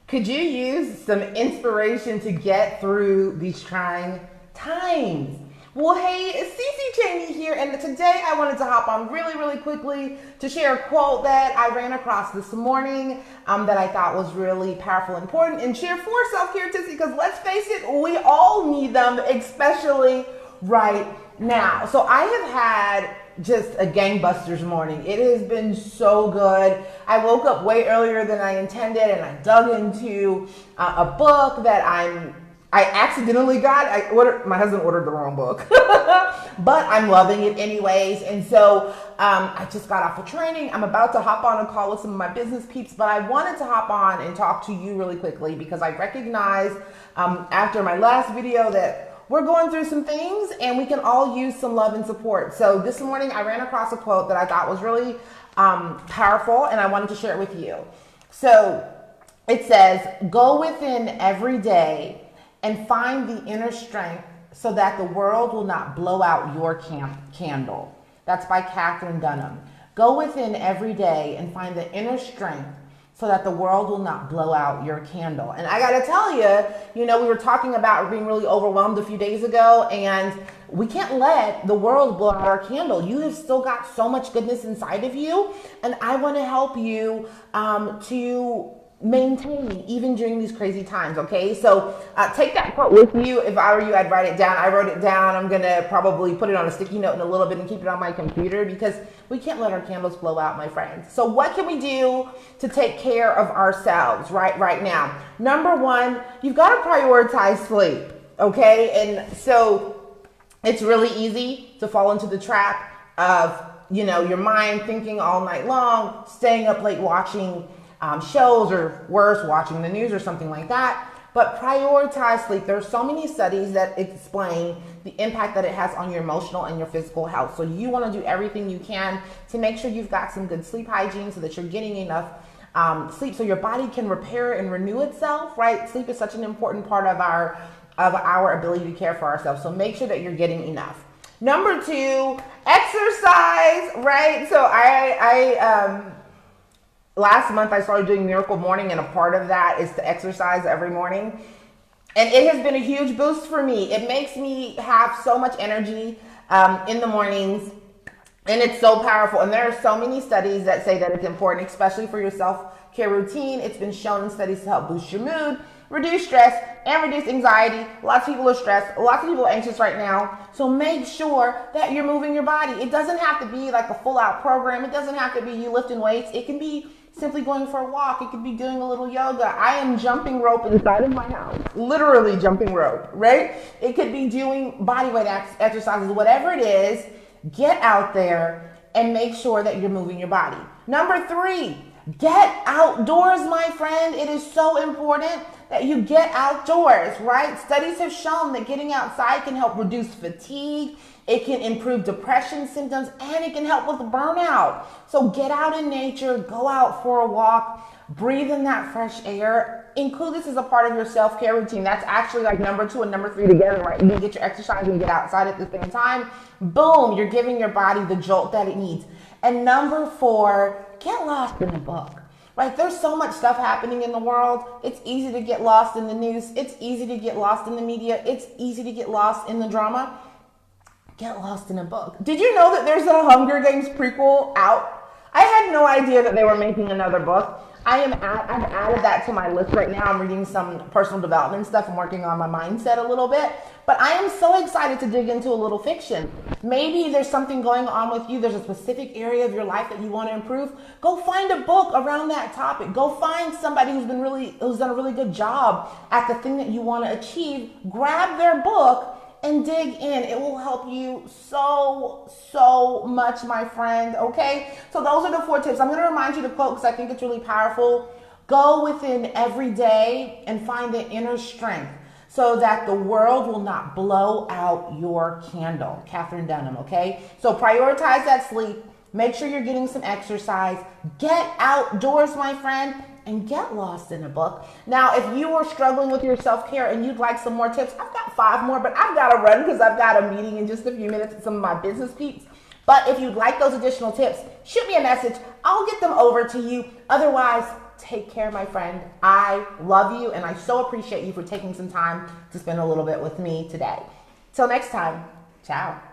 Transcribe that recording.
Could you use some inspiration to get through these trying times? Well, hey, it's Cici Cheney here, and today I wanted to hop on really quickly to share a quote that I ran across this morning that I thought was really powerful and important, and share 4 self-care tips because let's face it, we all need them, especially right now. So I have had just a gangbusters morning. It has been so good. I woke up way earlier than I intended, and I dug into a book that I accidentally got. My husband ordered the wrong book, but I'm loving it anyways. And so I just got off of training. I'm about to hop on a call with some of my business peeps, but I wanted to hop on and talk to you really quickly because I recognize after my last video that we're going through some things and we can all use some love and support. So this morning I ran across a quote that I thought was really powerful, and I wanted to share it with you. So it says, "Go within every day and find the inner strength so that the world will not blow out your candle." That's by Catherine Dunham. Go within every day and find the inner strength so that the world will not blow out your candle. And I gotta tell you, we were talking about being really overwhelmed a few days ago, and we can't let the world blow out our candle. You have still got so much goodness inside of you, and I wanna help you to maintain even during these crazy times, okay? So take that quote with you. If I were you, I'd write it down. I wrote it down. I'm gonna probably put it on a sticky note in a little bit and keep it on my computer because we can't let our candles blow out, my friends. So what can we do to take care of ourselves right now? Number 1, you've got to prioritize sleep, okay? And so it's really easy to fall into the trap of, your mind thinking all night long, staying up late watching shows, or worse, watching the news or something like that. But prioritize sleep. There are so many studies that explain the impact that it has on your emotional and your physical health. So you want to do everything you can to make sure you've got some good sleep hygiene so that you're getting enough sleep so your body can repair and renew itself, right? Sleep is such an important part of our ability to care for ourselves. So make sure that you're getting enough. Number 2, exercise, right? So last month I started doing Miracle Morning, and a part of that is to exercise every morning. And it has been a huge boost for me. It makes me have so much energy in the mornings, and it's so powerful. And there are so many studies that say that it's important, especially for your self-care routine. It's been shown in studies to help boost your mood, reduce stress, and reduce anxiety. Lots of people are stressed. Lots of people are anxious right now. So make sure that you're moving your body. It doesn't have to be like a full-out program. It doesn't have to be you lifting weights. It can be simply going for a walk. It could be doing a little yoga. I am jumping rope inside of my house. Literally jumping rope, right? It could be doing body weight exercises. Whatever it is, get out there and make sure that you're moving your body. Number 3, get outdoors, my friend. It is so important that you get outdoors, right? Studies have shown that getting outside can help reduce fatigue. It can improve depression symptoms, and it can help with burnout. So get out in nature, go out for a walk, breathe in that fresh air. Include this as a part of your self-care routine. That's actually like number 2 and number 3 together, right? You can get your exercise and get outside at the same time. Boom, you're giving your body the jolt that it needs. And number 4, get lost in a book. Right? There's so much stuff happening in the world. It's easy to get lost in the news. It's easy to get lost in the media. It's easy to get lost in the drama. Get lost in a book. Did you know that there's a Hunger Games prequel out? I had no idea that they were making another book. I've added that to my list right now. I'm reading some personal development stuff. I'm working on my mindset a little bit. But I am so excited to dig into a little fiction. Maybe there's something going on with you. There's a specific area of your life that you want to improve. Go find a book around that topic. Go find somebody who's done a really good job at the thing that you want to achieve. Grab their book and dig in. It will help you so much, my friend, okay? So those are the 4 tips. I'm going to remind you the quote because I think it's really powerful. Go within every day and find the inner strength so that the world will not blow out your candle. Catherine Dunham, okay? So prioritize that sleep. Make sure you're getting some exercise. Get outdoors, my friend, and get lost in a book. Now, if you are struggling with your self-care and you'd like some more tips, I've got 5 more, but I've got to run because I've got a meeting in just a few minutes with some of my business peeps. But if you'd like those additional tips, shoot me a message. I'll get them over to you. Otherwise, Take care, my friend. I love you, and I so appreciate you for taking some time to spend a little bit with me today. Till next time, ciao.